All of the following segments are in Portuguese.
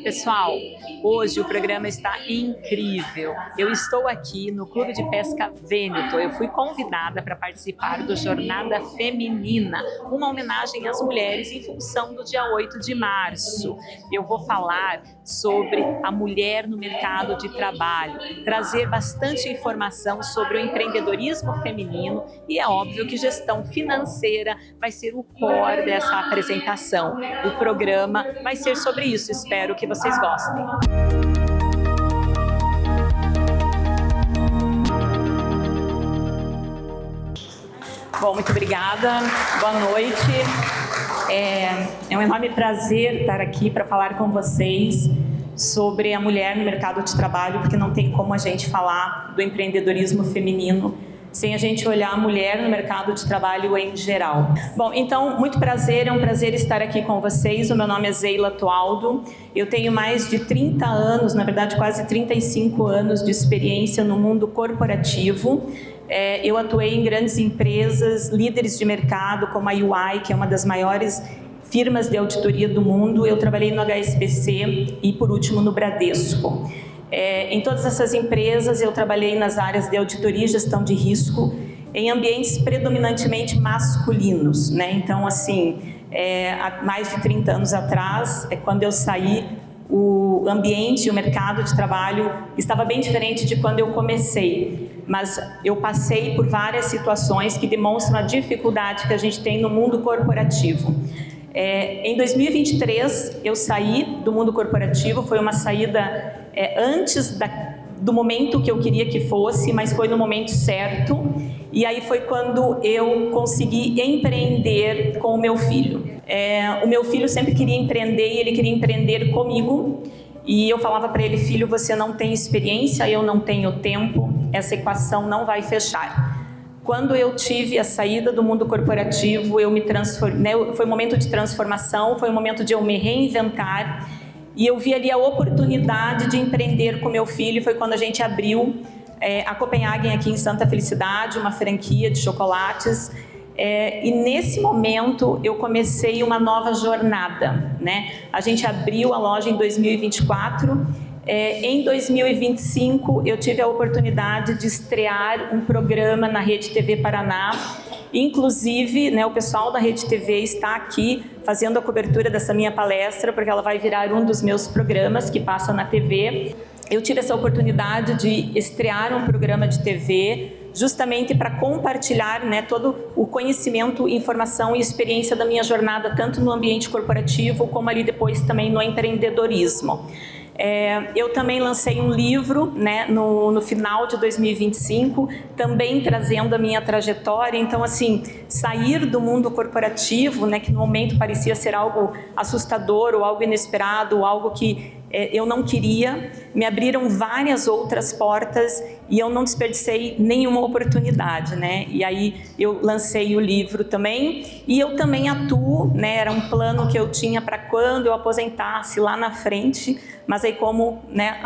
Pessoal, hoje o programa está incrível. Eu estou aqui no Clube de Pesca Vêneto. Eu fui convidada para participar do Jornada Feminina, uma homenagem às mulheres em função do dia 8 de março. Eu vou falar sobre a mulher no mercado de trabalho, trazer bastante informação sobre o empreendedorismo feminino e é óbvio que gestão financeira vai ser o core dessa apresentação. O programa vai ser sobre isso. Espero que vocês gostem. Bom, muito obrigada. Boa noite. É um enorme prazer estar aqui para falar com vocês sobre a mulher no mercado de trabalho, porque não tem como a gente falar do empreendedorismo feminino sem a gente olhar a mulher no mercado de trabalho em geral. Bom, então, muito prazer, é um prazer estar aqui com vocês. O meu nome é Zeila Tualdo, eu tenho mais de 30 anos, na verdade quase 35 anos de experiência no mundo corporativo. Eu atuei em grandes empresas, líderes de mercado como a UI, que é uma das maiores firmas de auditoria do mundo. Eu trabalhei no HSBC e, por último, no Bradesco. Em todas essas empresas eu trabalhei nas áreas de auditoria e gestão de risco em ambientes predominantemente masculinos, né? Então, assim, há mais de 30 anos atrás, quando eu saí, o ambiente, o mercado de trabalho estava bem diferente de quando eu comecei, mas eu passei por várias situações que demonstram a dificuldade que a gente tem no mundo corporativo. Em 2023, eu saí do mundo corporativo, foi uma saída antes do momento que eu queria que fosse, mas foi no momento certo, e aí foi quando eu consegui empreender com o meu filho. O meu filho sempre queria empreender e ele queria empreender comigo, e eu falava para ele: filho, você não tem experiência, eu não tenho tempo, essa equação não vai fechar. Quando eu tive a saída do mundo corporativo, eu me transformei, foi um momento de transformação, foi um momento de eu me reinventar, e eu vi ali a oportunidade de empreender com meu filho. Foi quando a gente abriu a Copenhagen aqui em Santa Felicidade, uma franquia de chocolates, e nesse momento eu comecei uma nova jornada, né? A gente abriu a loja em 2024, em 2025 eu tive a oportunidade de estrear um programa na Rede TV Paraná. Inclusive, né, o pessoal da Rede TV está aqui fazendo a cobertura dessa minha palestra, porque ela vai virar um dos meus programas que passa na TV. Eu tive essa oportunidade de estrear um programa de TV justamente para compartilhar, né, todo o conhecimento, informação e experiência da minha jornada, tanto no ambiente corporativo como ali depois também no empreendedorismo. Eu também lancei um livro, né, no final de 2025, também trazendo a minha trajetória. Então, assim, sair do mundo corporativo, né, que no momento parecia ser algo assustador ou algo inesperado, ou algo que eu não queria, me abriram várias outras portas e eu não desperdicei nenhuma oportunidade, né? E aí eu lancei o livro também, e eu também atuo, né? Era um plano que eu tinha para quando eu aposentasse lá na frente, mas aí como, né,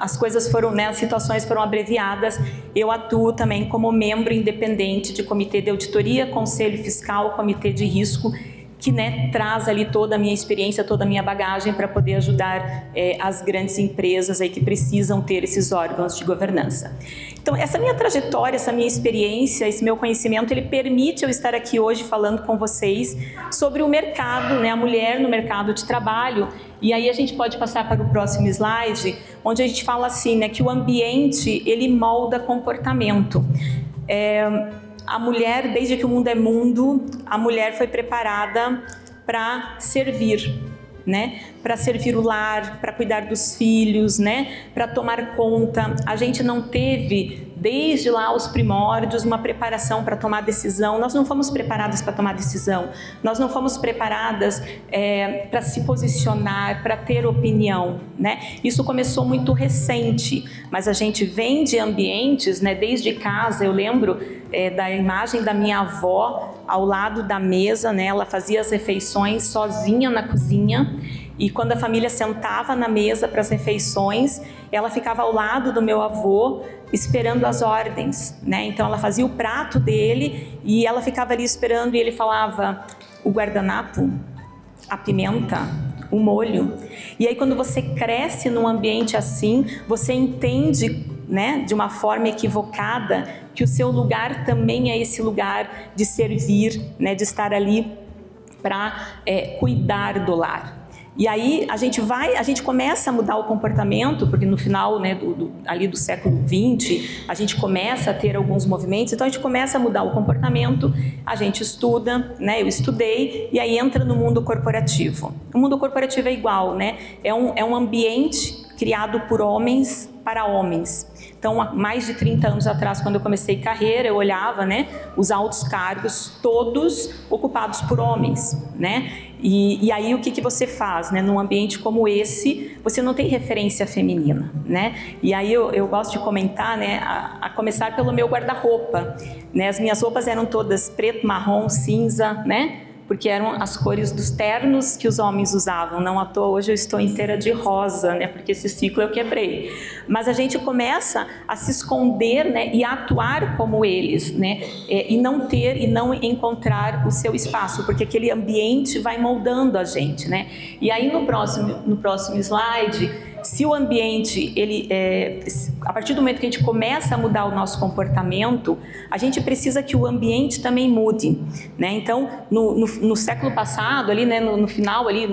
as coisas foram, né, as situações foram abreviadas, eu atuo também como membro independente de comitê de auditoria, conselho fiscal, comitê de risco, que, né, traz ali toda a minha experiência, toda a minha bagagem para poder ajudar as grandes empresas aí que precisam ter esses órgãos de governança. Então, essa minha trajetória, essa minha experiência, esse meu conhecimento, ele permite eu estar aqui hoje falando com vocês sobre o mercado, né, a mulher no mercado de trabalho. E aí a gente pode passar para o próximo slide, onde a gente fala assim, né, que o ambiente, ele molda comportamento. A mulher, desde que o mundo é mundo, a mulher foi preparada para servir, né? Para servir o lar, para cuidar dos filhos, né? Para tomar conta. A gente não teve, desde lá os primórdios, uma preparação para tomar decisão. Nós não fomos preparadas para tomar decisão. Nós não fomos preparadas para se posicionar, para ter opinião, né? Isso começou muito recente, mas a gente vem de ambientes, né? Desde casa, eu lembro da imagem da minha avó ao lado da mesa, né? Ela fazia as refeições sozinha na cozinha. E quando a família sentava na mesa para as refeições, ela ficava ao lado do meu avô esperando as ordens, né? Então ela fazia o prato dele e ela ficava ali esperando, e ele falava: o guardanapo, a pimenta, o molho. E aí quando você cresce num ambiente assim, você entende, né, de uma forma equivocada, que o seu lugar também é esse lugar de servir, né, de estar ali para cuidar do lar. E aí a gente começa a mudar o comportamento, porque no final, né, ali do século XX, a gente começa a ter alguns movimentos, então a gente começa a mudar o comportamento, a gente estuda, né, eu estudei, e aí entra no mundo corporativo. O mundo corporativo é igual, né, é um ambiente criado por homens para homens. Então, há mais de 30 anos atrás, quando eu comecei carreira, eu olhava, né, os altos cargos todos ocupados por homens, né? E aí o que você faz, né? Num ambiente como esse, você não tem referência feminina, né? E aí eu gosto de comentar, né, a começar pelo meu guarda-roupa, né? As minhas roupas eram todas preto, marrom, cinza, né? Porque eram as cores dos ternos que os homens usavam. Não à toa hoje eu estou inteira de rosa, né? Porque esse ciclo eu quebrei. Mas a gente começa a se esconder, né? E a atuar como eles, né? E não encontrar o seu espaço, porque aquele ambiente vai moldando a gente, né? E aí no próximo slide, se o ambiente, a partir do momento que a gente começa a mudar o nosso comportamento, a gente precisa que o ambiente também mude, né? Então, no século passado, ali, né, no final ali,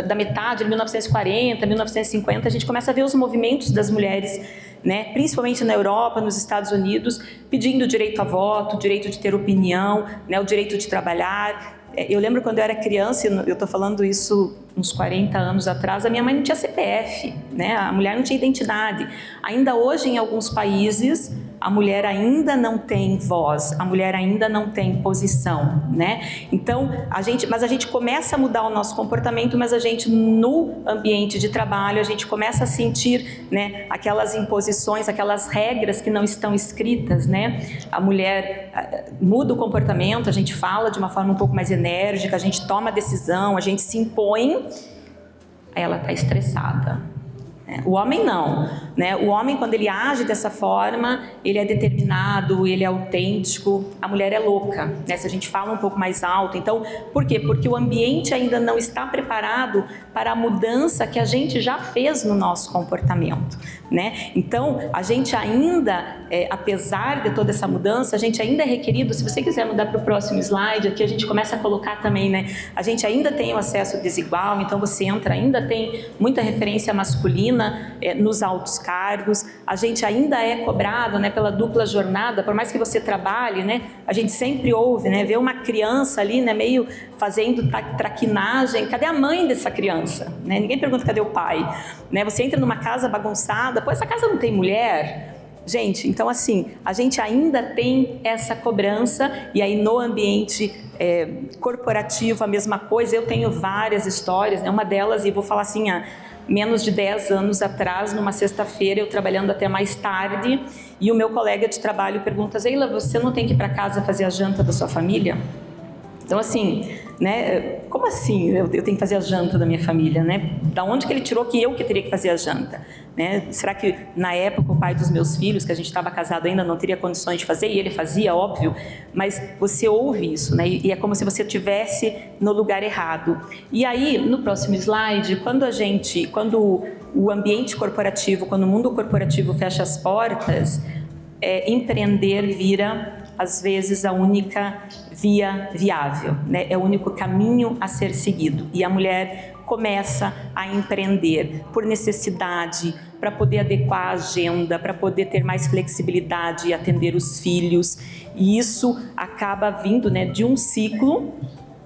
da metade de 1940, 1950, a gente começa a ver os movimentos das mulheres, né, principalmente na Europa, nos Estados Unidos, pedindo direito a voto, direito de ter opinião, né, o direito de trabalhar. Eu lembro quando eu era criança, eu estou falando isso uns 40 anos atrás, a minha mãe não tinha CPF, né? A mulher não tinha identidade. Ainda hoje, em alguns países, a mulher ainda não tem voz, a mulher ainda não tem posição, né? Então, mas a gente começa a mudar o nosso comportamento, mas a gente, no ambiente de trabalho, a gente começa a sentir, né, aquelas imposições, aquelas regras que não estão escritas, né? A mulher muda o comportamento, a gente fala de uma forma um pouco mais enérgica, a gente toma decisão, a gente se impõe, aí ela está estressada. O homem não, né? O homem, quando ele age dessa forma, ele é determinado, ele é autêntico. A mulher é louca, né? Se a gente fala um pouco mais alto. Então, por quê? Porque o ambiente ainda não está preparado para a mudança que a gente já fez no nosso comportamento, né? Então, a gente ainda, apesar de toda essa mudança, a gente ainda é requerido. Se você quiser mudar para o próximo slide, aqui a gente começa a colocar também, né? A gente ainda tem o acesso desigual, então você entra, ainda tem muita referência masculina nos altos cargos, a gente ainda é cobrado, né, pela dupla jornada, por mais que você trabalhe, né, a gente sempre ouve, né, vê uma criança ali, né, meio fazendo traquinagem, cadê a mãe dessa criança? Né? Ninguém pergunta cadê o pai, né? Você entra numa casa bagunçada, pô, essa casa não tem mulher? Gente, então assim, a gente ainda tem essa cobrança, e aí no ambiente corporativo a mesma coisa. Eu tenho várias histórias, né? Uma delas, e vou falar assim, menos de 10 anos atrás, numa sexta-feira, eu trabalhando até mais tarde, e o meu colega de trabalho pergunta: Zeila, você não tem que ir para casa fazer a janta da sua família? Então assim, né, como assim eu tenho que fazer a janta da minha família, né? Da onde que ele tirou que eu que teria que fazer a janta? Né? Será que na época o pai dos meus filhos, que a gente estava casado ainda, não teria condições de fazer? E ele fazia, óbvio, mas você ouve isso, né? E é como se você estivesse no lugar errado. E aí, no próximo slide, quando o ambiente corporativo, quando o mundo corporativo fecha as portas, empreender vira, às vezes, a única via viável, né? É o único caminho a ser seguido. E a mulher começa a empreender por necessidade, para poder adequar a agenda, para poder ter mais flexibilidade e atender os filhos. E isso acaba vindo, né, de um ciclo.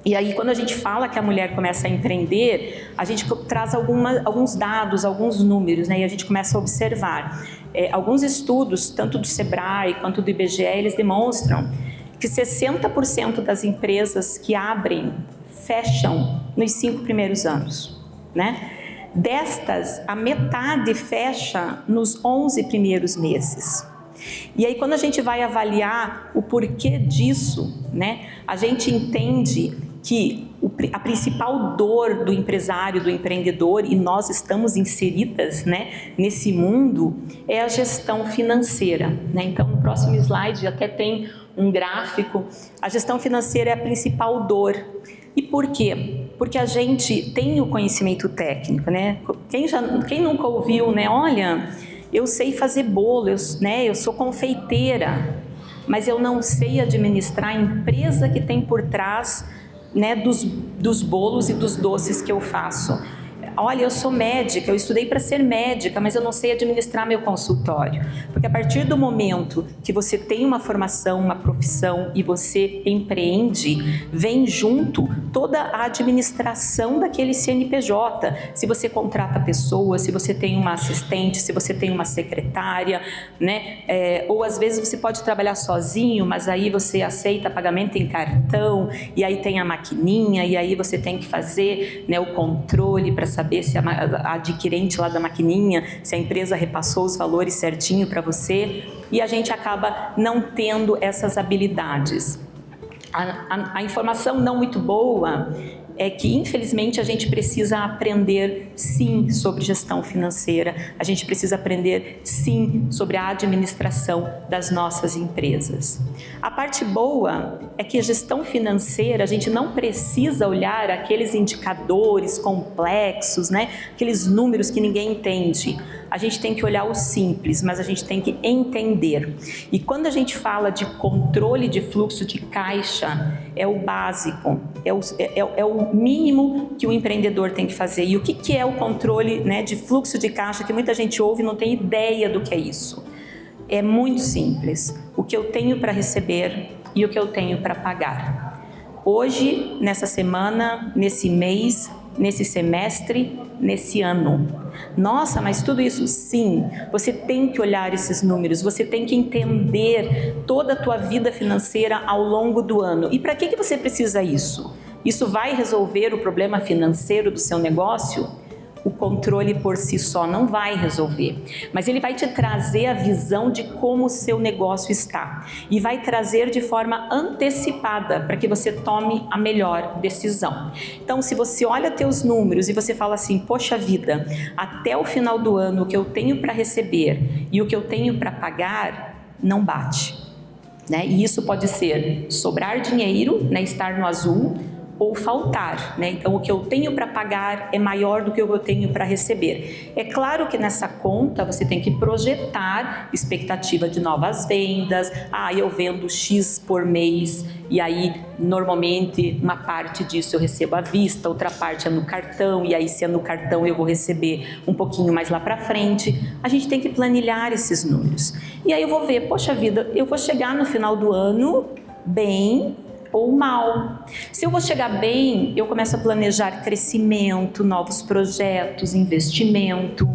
E aí, quando a gente fala que a mulher começa a empreender, a gente traz alguns dados, alguns números, né? E a gente começa a observar. Alguns estudos, tanto do Sebrae quanto do IBGE, eles demonstram que 60% das empresas que abrem, fecham nos 5 primeiros anos, né? Destas, a metade fecha nos 11 primeiros meses. E aí, quando a gente vai avaliar o porquê disso, né, a gente entende que a principal dor do empresário, do empreendedor, e nós estamos inseridas, né, nesse mundo, é a gestão financeira, né? Então, no próximo slide até tem um gráfico. A gestão financeira é a principal dor. E por quê? Porque a gente tem o conhecimento técnico, né? Quem nunca ouviu, né? Olha, eu sei fazer bolo, eu sou confeiteira, mas eu não sei administrar a empresa que tem por trás, né, dos bolos e dos doces que eu faço. Olha, eu sou médica, eu estudei para ser médica, mas eu não sei administrar meu consultório. Porque a partir do momento que você tem uma formação, uma profissão e você empreende, vem junto toda a administração daquele CNPJ. Se você contrata pessoas, se você tem uma assistente, se você tem uma secretária, né? Ou às vezes você pode trabalhar sozinho, mas aí você aceita pagamento em cartão, e aí tem a maquininha, e aí você tem que fazer, né, o controle para saber se a adquirente lá da maquininha, se a empresa repassou os valores certinho para você, e a gente acaba não tendo essas habilidades. A informação não muito boa é que, infelizmente, a gente precisa aprender, sim, sobre gestão financeira, a gente precisa aprender, sim, sobre a administração das nossas empresas. A parte boa é que a gestão financeira, a gente não precisa olhar aqueles indicadores complexos, né? Aqueles números que ninguém entende. A gente tem que olhar o simples, mas a gente tem que entender. E quando a gente fala de controle de fluxo de caixa, é o básico, é o mínimo que o empreendedor tem que fazer. E o que é o controle, né, de fluxo de caixa, que muita gente ouve e não tem ideia do que é isso? É muito simples. O que eu tenho para receber e o que eu tenho para pagar. Hoje, nessa semana, nesse mês, nesse semestre, nesse ano. Nossa, mas tudo isso, sim, você tem que olhar esses números, você tem que entender toda a tua vida financeira ao longo do ano. E para que você precisa isso? Isso vai resolver o problema financeiro do seu negócio? O controle por si só não vai resolver, mas ele vai te trazer a visão de como o seu negócio está e vai trazer de forma antecipada para que você tome a melhor decisão. Então, se você olha teus números e você fala assim, poxa vida, até o final do ano o que eu tenho para receber e o que eu tenho para pagar não bate, né? E isso pode ser sobrar dinheiro, né, estar no azul, ou faltar, né? Então o que eu tenho para pagar é maior do que o que eu tenho para receber. É claro que nessa conta você tem que projetar expectativa de novas vendas. Eu vendo X por mês e aí normalmente uma parte disso eu recebo à vista, outra parte é no cartão, e aí se é no cartão eu vou receber um pouquinho mais lá para frente. A gente tem que planilhar esses números. E aí eu vou ver, poxa vida, eu vou chegar no final do ano bem ou mal. Se eu vou chegar bem, eu começo a planejar crescimento, novos projetos, investimento.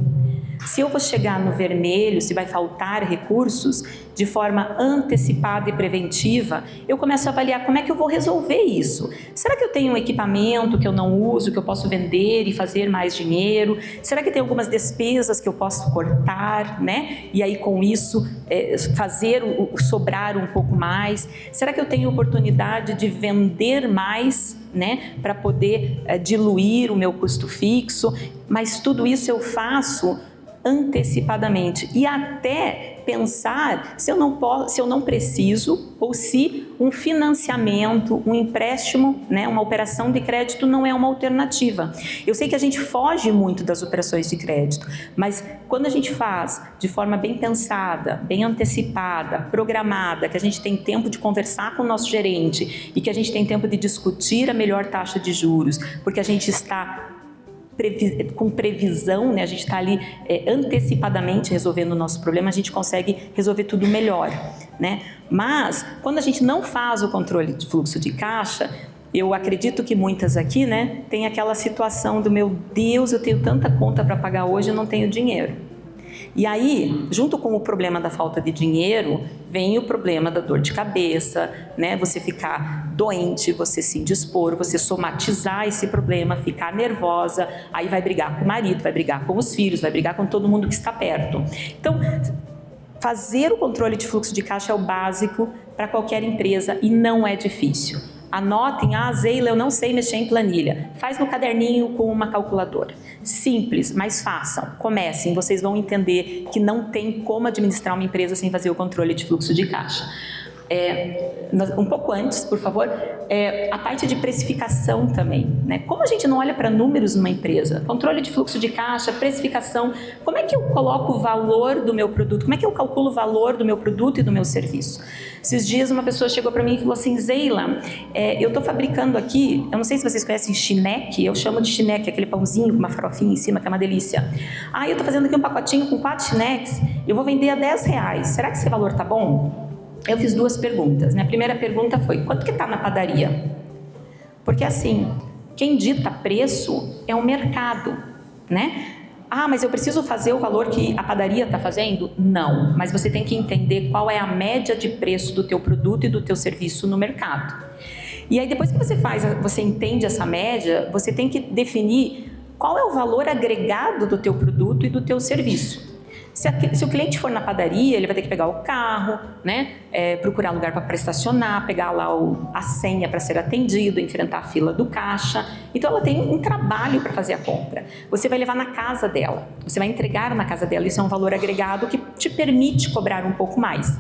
Se eu vou chegar no vermelho, se vai faltar recursos, de forma antecipada e preventiva, eu começo a avaliar como é que eu vou resolver isso. Será que eu tenho um equipamento que eu não uso, que eu posso vender e fazer mais dinheiro? Será que tem algumas despesas que eu posso cortar, né? E aí com isso fazer sobrar um pouco mais? Será que eu tenho oportunidade de vender mais, né? Para poder diluir o meu custo fixo? Mas tudo isso eu faço antecipadamente e até pensar se eu não preciso ou se um financiamento, um empréstimo, né, uma operação de crédito não é uma alternativa. Eu sei que a gente foge muito das operações de crédito, mas quando a gente faz de forma bem pensada, bem antecipada, programada, que a gente tem tempo de conversar com o nosso gerente e que a gente tem tempo de discutir a melhor taxa de juros, porque a gente está com previsão, né? A gente está ali antecipadamente resolvendo o nosso problema, a gente consegue resolver tudo melhor, né? Mas quando a gente não faz o controle de fluxo de caixa, eu acredito que muitas aqui, né, tem aquela situação do meu Deus, eu tenho tanta conta para pagar hoje, eu não tenho dinheiro. E aí, junto com o problema da falta de dinheiro, vem o problema da dor de cabeça, né? Você ficar doente, você se indispor, você somatizar esse problema, ficar nervosa, aí vai brigar com o marido, vai brigar com os filhos, vai brigar com todo mundo que está perto. Então, fazer o controle de fluxo de caixa é o básico para qualquer empresa e não é difícil. Anotem, Zeila, eu não sei mexer em planilha. Faz no caderninho com uma calculadora. Simples, mas façam, comecem, vocês vão entender que não tem como administrar uma empresa sem fazer o controle de fluxo de caixa. Um pouco antes, por favor, a parte de precificação também, né? Como a gente não olha para números numa empresa, controle de fluxo de caixa, precificação, como é que eu coloco o valor do meu produto? Como é que eu calculo o valor do meu produto e do meu serviço? Esses dias uma pessoa chegou para mim e falou assim: Zeila, eu estou fabricando aqui, eu não sei se vocês conhecem chineque, eu chamo de chineque, aquele pãozinho com uma farofinha em cima, que é uma delícia. Eu estou fazendo aqui um pacotinho com 4 chineques, eu vou vender a R$10, será que esse valor tá bom? Eu fiz 2 perguntas, né? A primeira pergunta foi: quanto que está na padaria? Porque assim, quem dita preço é o mercado, né? Mas eu preciso fazer o valor que a padaria está fazendo? Não, mas você tem que entender qual é a média de preço do teu produto e do teu serviço no mercado. E aí depois que você entende essa média, você tem que definir qual é o valor agregado do teu produto e do teu serviço. Se o cliente for na padaria, ele vai ter que pegar o carro, né? Procurar lugar para estacionar, pegar lá a senha para ser atendido, enfrentar a fila do caixa. Então ela tem um trabalho para fazer a compra. Você vai levar na casa dela, você vai entregar na casa dela. Isso é um valor agregado que te permite cobrar um pouco mais.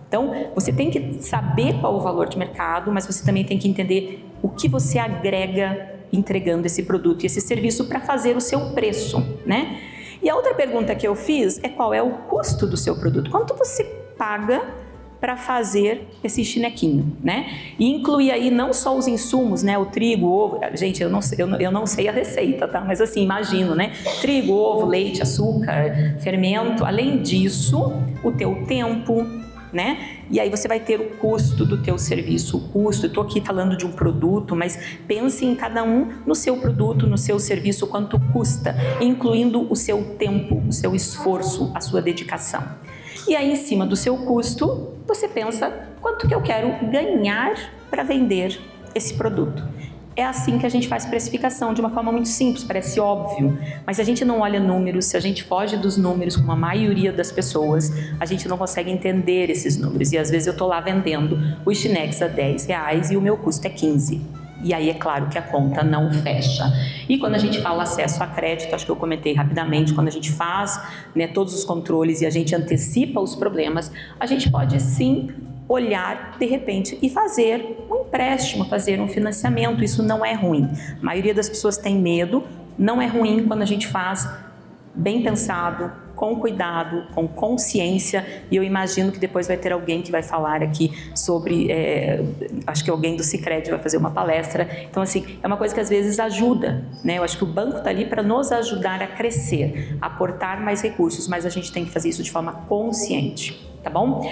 Então você tem que saber qual o valor de mercado, mas você também tem que entender o que você agrega entregando esse produto e esse serviço para fazer o seu preço, né? E a outra pergunta que eu fiz é: qual é o custo do seu produto? Quanto você paga para fazer esse chinequinho, né? E incluir aí não só os insumos, né? O trigo, o ovo. Gente, eu não sei a receita, tá? Mas assim, imagino, né? Trigo, ovo, leite, açúcar, fermento. Além disso, o teu tempo, né? E aí você vai ter o custo do teu serviço, o custo. Eu estou aqui falando de um produto, mas pense em cada um no seu produto, no seu serviço, quanto custa, incluindo o seu tempo, o seu esforço, a sua dedicação. E aí, em cima do seu custo, você pensa: quanto que eu quero ganhar para vender esse produto? É assim que a gente faz precificação, de uma forma muito simples, parece óbvio, mas se a gente não olha números, se a gente foge dos números, como a maioria das pessoas, a gente não consegue entender esses números. E às vezes eu estou lá vendendo os chineques a R$10 e o meu custo é 15. E aí é claro que a conta não fecha. E quando a gente fala acesso a crédito, acho que eu comentei rapidamente, quando a gente faz, né, todos os controles e a gente antecipa os problemas, a gente pode sim olhar de repente e fazer um empréstimo, fazer um financiamento. Isso não é ruim. A maioria das pessoas tem medo. Não é ruim quando a gente faz bem pensado, com cuidado, com consciência. E eu imagino que depois vai ter alguém que vai falar aqui sobre, acho que alguém do Sicredi vai fazer uma palestra. Então assim, é uma coisa que às vezes ajuda, né? Eu acho que o banco está ali para nos ajudar a crescer, a aportar mais recursos, mas a gente tem que fazer isso de forma consciente. Tá bom?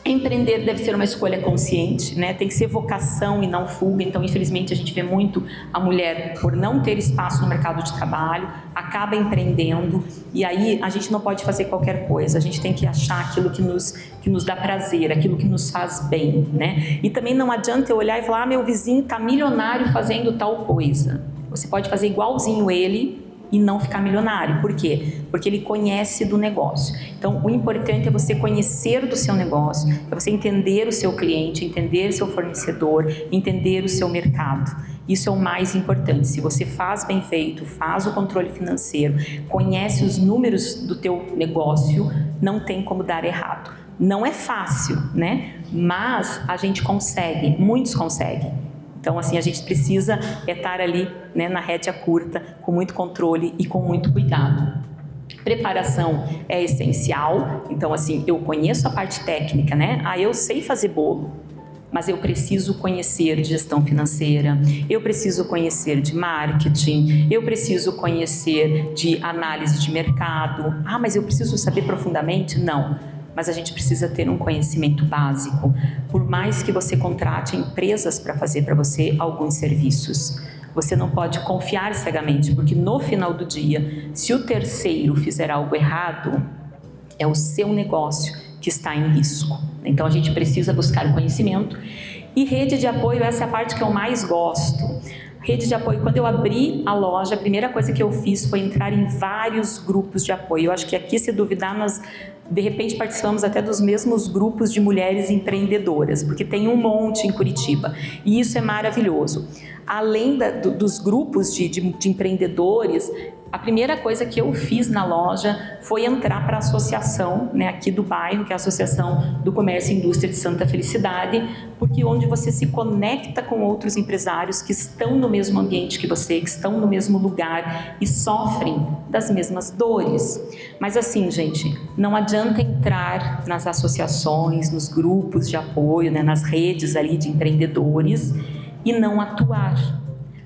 Empreender deve ser uma escolha consciente, né? Tem que ser vocação e não fuga. Então, infelizmente, a gente vê muito a mulher, por não ter espaço no mercado de trabalho, acaba empreendendo, e aí a gente não pode fazer qualquer coisa. A gente tem que achar aquilo que nos dá prazer, aquilo que nos faz bem, né? E também não adianta eu olhar e falar: meu vizinho tá milionário fazendo tal coisa. Você pode fazer igualzinho ele e não ficar milionário. Por quê? Porque ele conhece do negócio. Então, o importante é você conhecer do seu negócio, é você entender o seu cliente, entender o seu fornecedor, entender o seu mercado. Isso é o mais importante. Se você faz bem feito, faz o controle financeiro, conhece os números do teu negócio, não tem como dar errado. Não é fácil, né? Mas a gente consegue, muitos conseguem. Então, assim, a gente precisa estar ali, né, na rédea curta, com muito controle e com muito cuidado. Preparação é essencial. Então, assim, eu conheço a parte técnica, né? Eu sei fazer bolo, mas eu preciso conhecer de gestão financeira, eu preciso conhecer de marketing, eu preciso conhecer de análise de mercado. Mas eu preciso saber profundamente? Não. Mas a gente precisa ter um conhecimento básico, por mais que você contrate empresas para fazer para você alguns serviços. Você não pode confiar cegamente, porque no final do dia, se o terceiro fizer algo errado, é o seu negócio que está em risco. Então a gente precisa buscar o conhecimento. E rede de apoio, essa é a parte que eu mais gosto. Rede de apoio, quando eu abri a loja, a primeira coisa que eu fiz foi entrar em vários grupos de apoio. Eu acho que aqui, se duvidar, de repente participamos até dos mesmos grupos de mulheres empreendedoras, porque tem um monte em Curitiba, e isso é maravilhoso. Além dos grupos de empreendedores, a primeira coisa que eu fiz na loja foi entrar para a associação, né, aqui do bairro, que é a Associação do Comércio e Indústria de Santa Felicidade, porque onde você se conecta com outros empresários que estão no mesmo ambiente que você, que estão no mesmo lugar e sofrem das mesmas dores. Mas assim, gente, não adianta entrar nas associações, nos grupos de apoio, né, nas redes ali de empreendedores e não atuar.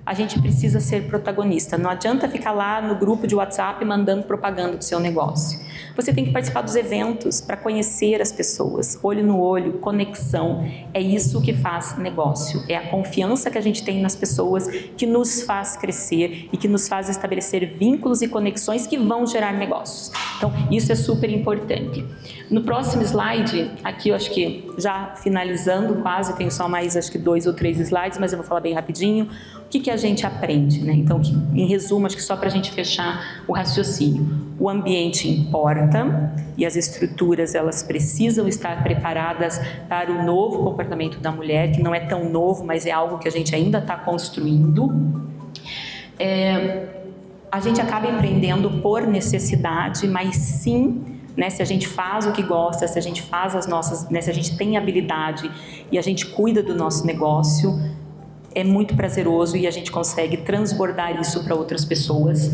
A gente precisa ser protagonista. Não adianta ficar lá no grupo de WhatsApp mandando propaganda do seu negócio. Você tem que participar dos eventos para conhecer as pessoas, olho no olho, conexão. É isso que faz negócio. É a confiança que a gente tem nas pessoas que nos faz crescer e que nos faz estabelecer vínculos e conexões que vão gerar negócios. Então, isso é super importante. No próximo slide, aqui eu acho que já finalizando quase, tenho só mais acho que 2 ou 3 slides, mas eu vou falar bem rapidinho. O que a gente aprende, né? Então, em resumo, acho que só para a gente fechar o raciocínio. O ambiente importa e as estruturas, elas precisam estar preparadas para o novo comportamento da mulher, que não é tão novo, mas é algo que a gente ainda está construindo. A gente acaba empreendendo por necessidade, mas sim, né, se a gente faz o que gosta, se a gente faz as nossas, né, se a gente tem habilidade e a gente cuida do nosso negócio, é muito prazeroso e a gente consegue transbordar isso para outras pessoas.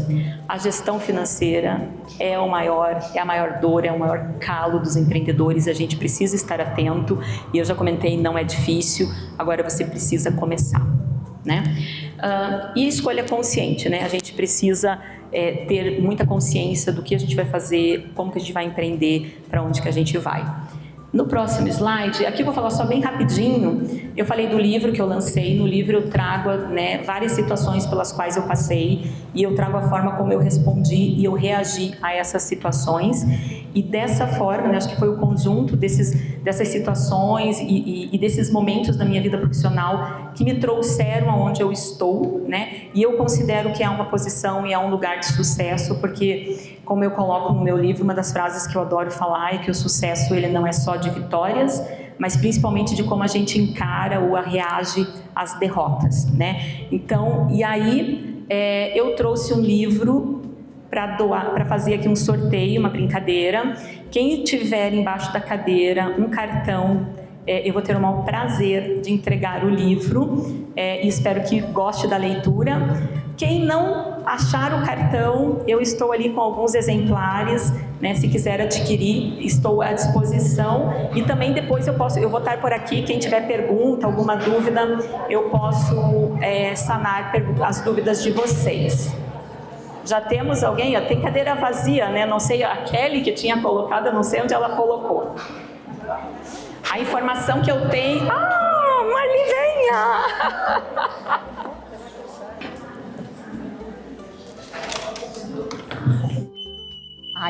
A gestão financeira é a maior dor, é o maior calo dos empreendedores, a gente precisa estar atento, e eu já comentei, não é difícil, agora você precisa começar, né? E escolha consciente, né? A gente precisa ter muita consciência do que a gente vai fazer, como que a gente vai empreender, para onde que a gente vai. No próximo slide, aqui eu vou falar só bem rapidinho, eu falei do livro que eu lancei, no livro eu trago, né, várias situações pelas quais eu passei e eu trago a forma como eu respondi e eu reagi a essas situações, e dessa forma, né, acho que foi o conjunto dessas situações e desses momentos da minha vida profissional que me trouxeram aonde eu estou, né, e eu considero que é uma posição e é um lugar de sucesso, porque, como eu coloco no meu livro, uma das frases que eu adoro falar é que o sucesso, ele não é só de vitórias, mas principalmente de como a gente encara ou reage às derrotas, né? Então, e aí eu trouxe um livro para doar, para fazer aqui um sorteio, uma brincadeira. Quem tiver embaixo da cadeira um cartão, eu vou ter o maior prazer de entregar o livro, e espero que goste da leitura. Quem não achar o cartão, eu estou ali com alguns exemplares, né? Se quiser adquirir, estou à disposição. E também depois eu vou estar por aqui, quem tiver pergunta, alguma dúvida, eu posso sanar as dúvidas de vocês. Já temos alguém? Tem cadeira vazia, né? Não sei, a Kelly que tinha colocado, eu não sei onde ela colocou. A informação que eu tenho... Marli, venha!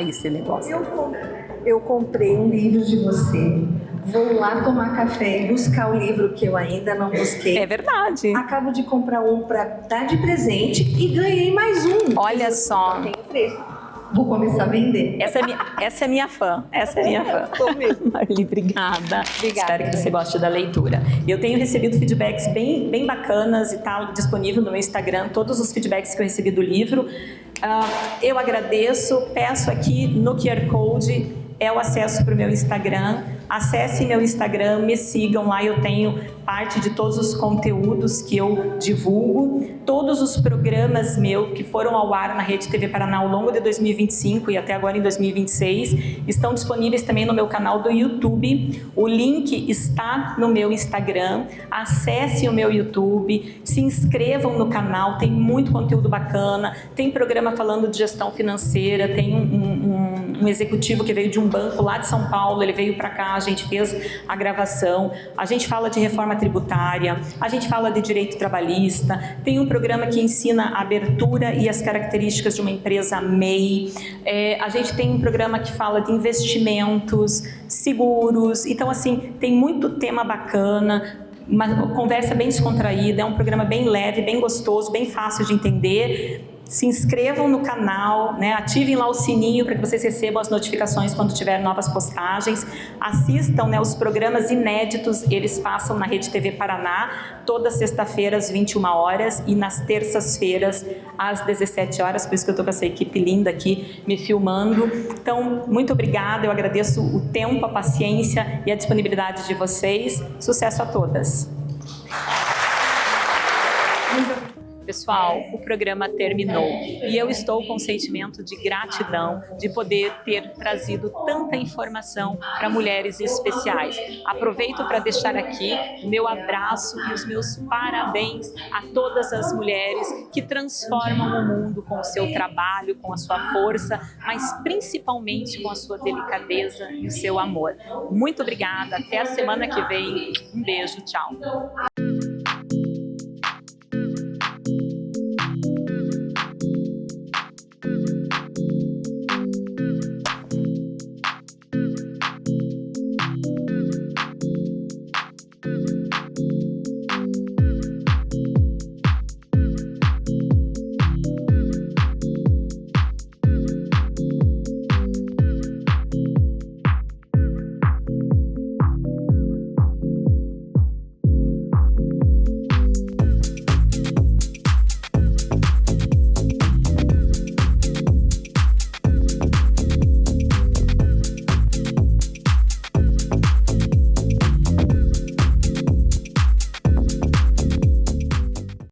Esse negócio. Eu comprei um livro de você, vou lá tomar café e buscar o livro que eu ainda não busquei. É verdade. Acabo de comprar um para dar de presente e ganhei mais um. Olha só. Tenho 3. Vou começar a vender. Essa é minha fã. Essa é minha fã. Tô mesmo. Marli, obrigada. Obrigada. Espero que você goste da leitura. Eu tenho recebido feedbacks bem bacanas e está disponível no meu Instagram todos os feedbacks que eu recebi do livro. Eu agradeço, peço aqui no QR Code o acesso para o meu Instagram. Acessem meu Instagram, me sigam lá, eu tenho parte de todos os conteúdos que eu divulgo, todos os programas meus que foram ao ar na Rede TV Paraná ao longo de 2025 e até agora em 2026, estão disponíveis também no meu canal do YouTube. O link está no meu Instagram, acessem o meu YouTube, se inscrevam no canal, tem muito conteúdo bacana, tem programa falando de gestão financeira, tem um executivo que veio de um banco lá de São Paulo, ele veio para cá, a gente fez a gravação, a gente fala de reforma tributária, a gente fala de direito trabalhista, tem um programa que ensina a abertura e as características de uma empresa MEI, a gente tem um programa que fala de investimentos, seguros, então assim, tem muito tema bacana, uma conversa bem descontraída, é um programa bem leve, bem gostoso, bem fácil de entender. se inscrevam no canal, né? Ativem lá o sininho para que vocês recebam as notificações quando tiver novas postagens. Assistam, né, os programas inéditos, eles passam na Rede TV Paraná, toda sexta-feira às 21 horas e nas terças-feiras às 17 horas, por isso que eu estou com essa equipe linda aqui me filmando. Então, muito obrigada, eu agradeço o tempo, a paciência e a disponibilidade de vocês. Sucesso a todas! Pessoal, o programa terminou e eu estou com um sentimento de gratidão de poder ter trazido tanta informação para mulheres especiais. Aproveito para deixar aqui o meu abraço e os meus parabéns a todas as mulheres que transformam o mundo com o seu trabalho, com a sua força, mas principalmente com a sua delicadeza e o seu amor. Muito obrigada, até a semana que vem. Um beijo, tchau!